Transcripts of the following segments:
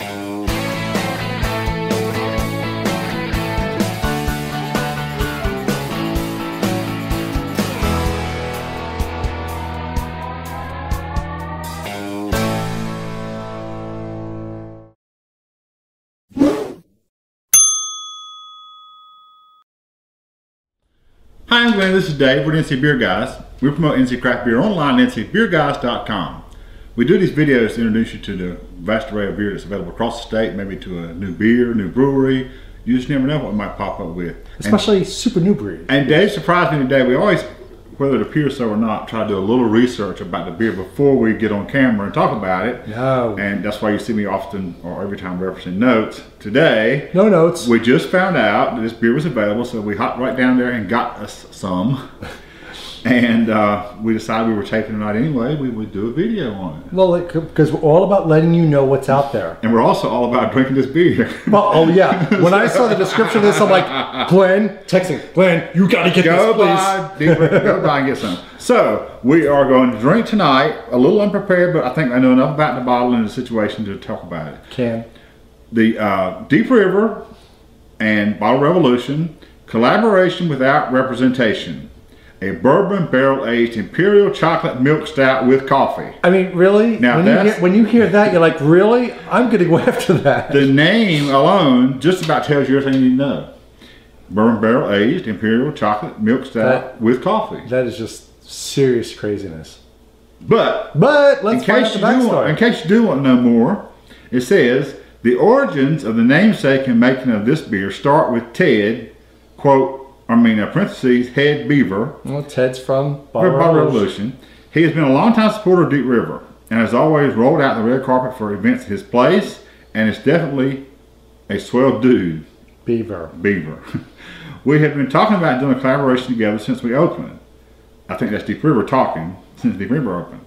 Hi, I'm Glenn. This is Dave. We're NC Beer Guys. We promote NC Craft Beer online at ncbeerguys.com. We do these videos to introduce you to the vast array of beer that's available across the state, maybe to a new beer, new brewery. You just never know what we might pop up with. Especially super new breweries. And Dave surprised me today. We always, whether it appears so or not, try to do a little research about the beer before we get on camera and talk about it. No. And that's why you see me often, or every time, referencing notes. Today, no notes. We just found out that this beer was available, so we hopped right down there and got us some. And we decided we were taping tonight anyway. We would do a video on it. Well, because we're all about letting you know what's out there. And we're also all about drinking this beer. Well, oh yeah. When I saw the description of this, I'm like, Glenn, texting, Glenn, you got to get this, please. Go by and get some. So, we are going to drink tonight, a little unprepared, but I think I know enough about the bottle and the situation to talk about it. Can. The Deep River and Bottle Revolution, collaboration without representation. A bourbon barrel-aged Imperial chocolate milk stout with coffee. I mean, really? Now when you hear that, you're like, really? I'm going to go after that. The name alone just about tells you everything you need to know. Bourbon barrel-aged Imperial chocolate milk stout with coffee. That is just serious craziness. But let's find out the backstory. In case you do want to know more, it says, the origins of the namesake and making of this beer start with Ted, quote, parentheses, head beaver. Well, Ted's from Bottle Revolution. He has been a longtime supporter of Deep River and has always rolled out the red carpet for events at his place, and is definitely a swell dude. Beaver. We have been talking about doing a collaboration together since we opened. I think that's Deep River talking, since Deep River opened.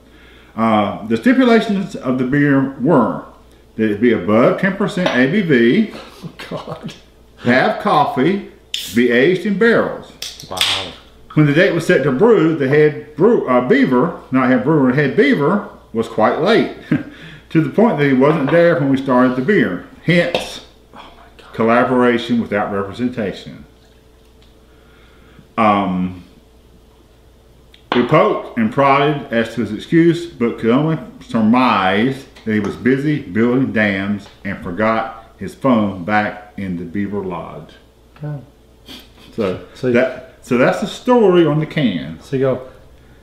The stipulations of the beer were that it be above 10% ABV, oh, God. have coffee, be aged in barrels. Wow. When the date was set to brew, the head beaver was quite late, to the point that he wasn't there when we started the beer. Hence, oh my God, collaboration without representation. We poked and prodded as to his excuse, but could only surmise that he was busy building dams and forgot his phone back in the Beaver Lodge. Oh. So that's the story on the can. So you go,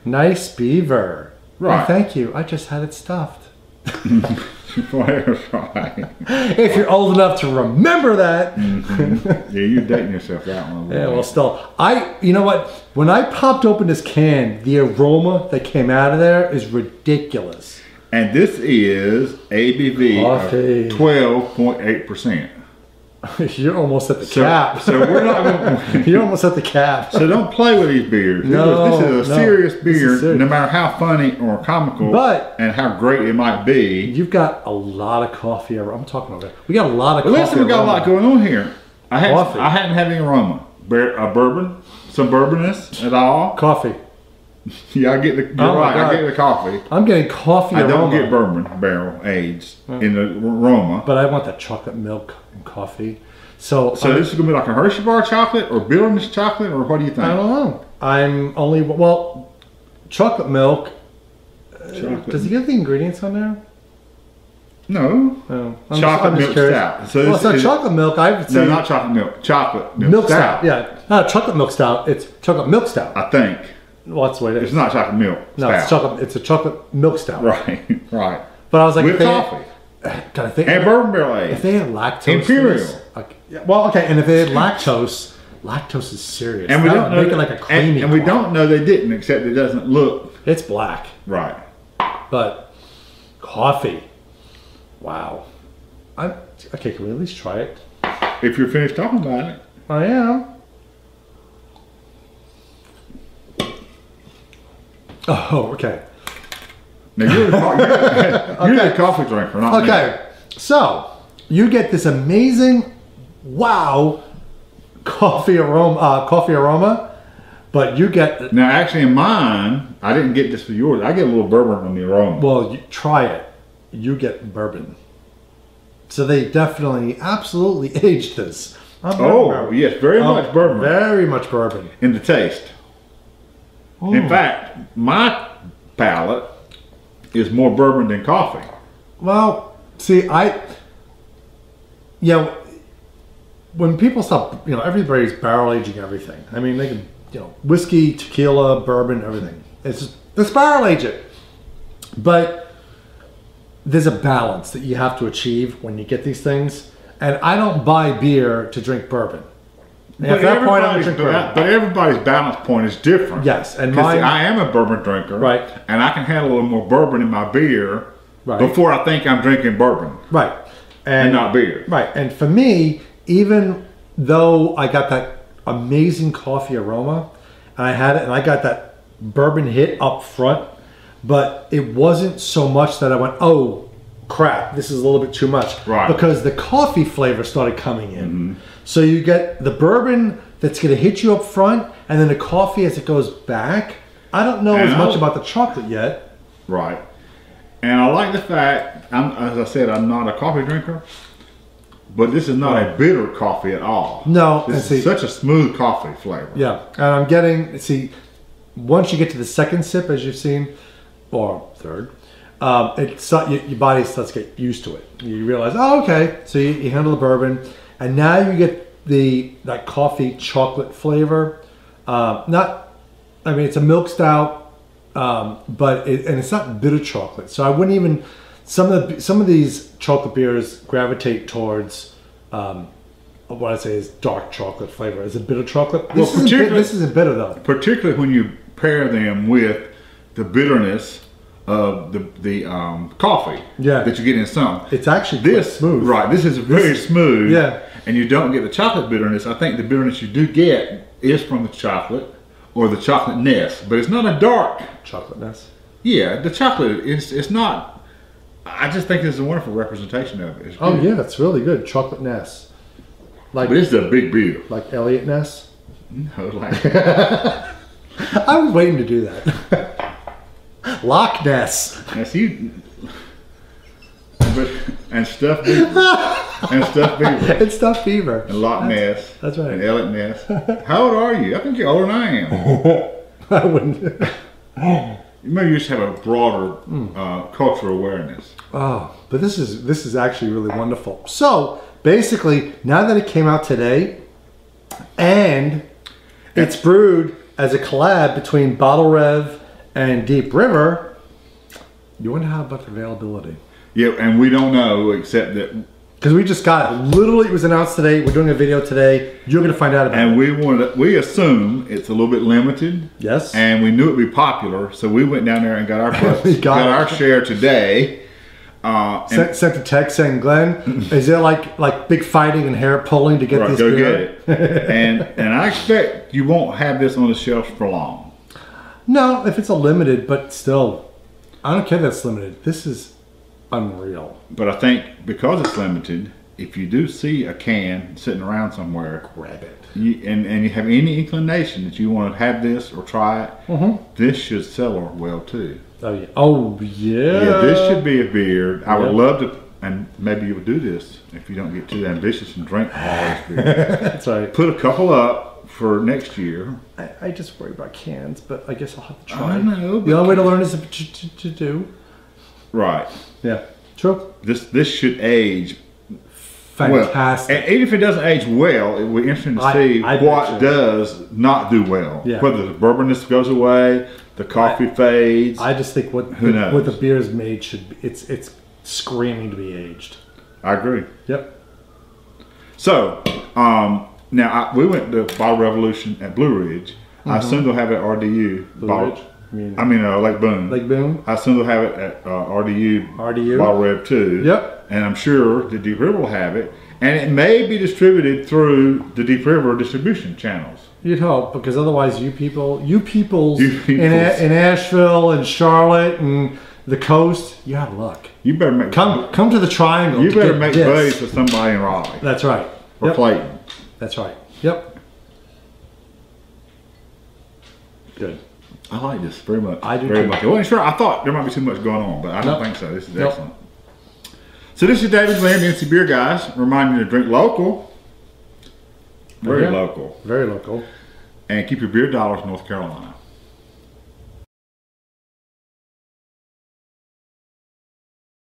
nice beaver. Right. Oh, thank you. I just had it stuffed. Right. If you're old enough to remember that. Mm-hmm. Yeah, you're dating yourself that one. Yeah, well, still, you know what? When I popped open this can, the aroma that came out of there is ridiculous. And this is ABV of 12.8%. You're almost at the cap. So we're not going You're almost at the cap. So don't play with these beers. No, this is a serious beer, serious. no matter how funny or comical and how great it might be. You've got a lot of coffee. I'm talking about it. We got a lot of coffee. Listen, we got a lot going on here. I hadn't had any aroma. Bourbon, some bourbonness at all. Coffee. Yeah, I get the. I get the coffee. I'm getting coffee. I don't get bourbon barrel aged in the aroma. But I want the chocolate milk and coffee. So this is gonna be like a Hershey bar chocolate or bitterness chocolate, or what do you think? I don't know. I'm only chocolate milk. Does he get the ingredients on there? No. Oh, chocolate milk stout. So it's not chocolate milk. I would say no, not chocolate milk. Chocolate milk stout. Yeah, not chocolate milk stout. It's chocolate milk stout. I think. Well, that's the way it is. It's not chocolate milk. No, stout. It's a chocolate milk stout. Right, right. But I was like, with coffee. God, I think and bourbon barrel aged. If they had lactose, Imperial. Well, okay, and if they had lactose is serious. And we don't know. Make it like a creamy. And we don't know they didn't, except it doesn't look. It's black. Right. But coffee. Wow. Okay. Can we at least try it? If you're finished talking about it. I am. Oh, okay. Now you're a coffee drinker, not me. Okay, so you get this amazing, wow, coffee aroma, but you get now. Actually, in mine, I didn't get this for yours. I get a little bourbon on the aroma. Well, you try it. You get bourbon. So they definitely, absolutely aged this. Oh, yes, very much bourbon. Very much bourbon. In the taste. In fact, my palate is more bourbon than coffee. Well, see, when people stop, everybody's barrel aging everything. I mean, they can, whiskey, tequila, bourbon, everything. Let's barrel age it. But there's a balance that you have to achieve when you get these things. And I don't buy beer to drink bourbon. At that point, I'm drink bourbon. But everybody's balance point is different. Yes, and I am a bourbon drinker, right? And I can handle a little more bourbon in my beer, right, before I think I'm drinking bourbon, right, and not beer, right. And for me, even though I got that amazing coffee aroma, and I had it, and I got that bourbon hit up front, but it wasn't so much that I went, oh crap, this is a little bit too much, right? Because the coffee flavor started coming in. So you get the bourbon that's going to hit you up front, and then the coffee as it goes back. I don't know as much about the chocolate yet. Right. And I like the fact, as I said, I'm not a coffee drinker, but this is not a bitter coffee at all. No. This is such a smooth coffee flavor. Yeah. And I'm getting, once you get to the second sip, as you've seen, or third, your body starts to get used to it. You realize, oh, okay. So you handle the bourbon. And now you get that coffee chocolate flavor. It's a milk stout, but it's not bitter chocolate. So I wouldn't even. Some of these chocolate beers gravitate towards what I say is dark chocolate flavor. Is it bitter chocolate? This isn't bitter though. Particularly when you pair them with the bitterness of the coffee that you get in some. It's actually smooth. Right, this is very smooth. Yeah. And you don't get the chocolate bitterness. I think the bitterness you do get is from the chocolate or the chocolate-ness, but it's not a dark chocolate-ness. Yeah, the chocolate it's not. I just think it's a wonderful representation of it. Oh yeah, it's really good. Chocolate-ness. But this is a big beer. Like Elliot-ness? No, like I was waiting to do that. Loch Ness. Yes, and stuffed beaver. And stuffed beaver. And stuffed beaver. And Loch Ness. That's right. And Elliot Ness. How old are you? I think you're older than I am. I wouldn't. Maybe you just have a broader cultural awareness. Oh, but this is actually really wonderful. So basically, now that it came out today, and it's brewed as a collab between Bottle Rev and Deep River, you wonder how about the availability? Yeah, and we don't know except that because we just got it. Literally, it was announced today. We're doing a video today. You're going to find out about it. And we assume it's a little bit limited. Yes. And we knew it'd be popular, so we went down there and got our share today. Sent a text saying, "Glenn, is there like big fighting and hair pulling to get this beer?" Get it. and I expect you won't have this on the shelves for long. No, if it's a limited, but still, I don't care that it's limited. This is unreal. But I think because it's limited, if you do see a can sitting around somewhere, grab it. And you have any inclination that you want to have this or try it, this should sell well too. Oh yeah. Oh yeah. Yeah, this should be a beer. I would love to, and maybe you would do this if you don't get too ambitious and drink all this beer. That's right. Put a couple up for next year. I just worry about cans, but I guess I'll have to try. I know. The only way to learn is to do. Right. Yeah. True. This should age fantastic. Well, and even if it doesn't age well, it will be interesting to see what does not do well. Yeah. Whether the bourbonness goes away, the coffee fades. I just think what the beer is made should be. It's screaming to be aged. I agree. Yep. So now we went to Bottle Revolution at Blue Ridge. I assume they'll have it at RDU. Blue Ridge. Lake Boone. Lake Boone. I assume they'll have it at RDU. Bottle Rev 2. Yep. And I'm sure the Deep River will have it. And it may be distributed through the Deep River distribution channels. You'd hope, because otherwise you people in Asheville and Charlotte and the coast, you have luck. You better come to the Triangle. You better make buddies with somebody in Raleigh. That's right. Or Clayton. That's right. Yep. Good. I like this very much. I do very too. much. I wasn't sure. I thought there might be too much going on, but I don't think so. This is excellent. So this is David Glenn, the NC Beer Guys, reminding you to drink local. Very local. Very local. And keep your beer dollars in North Carolina.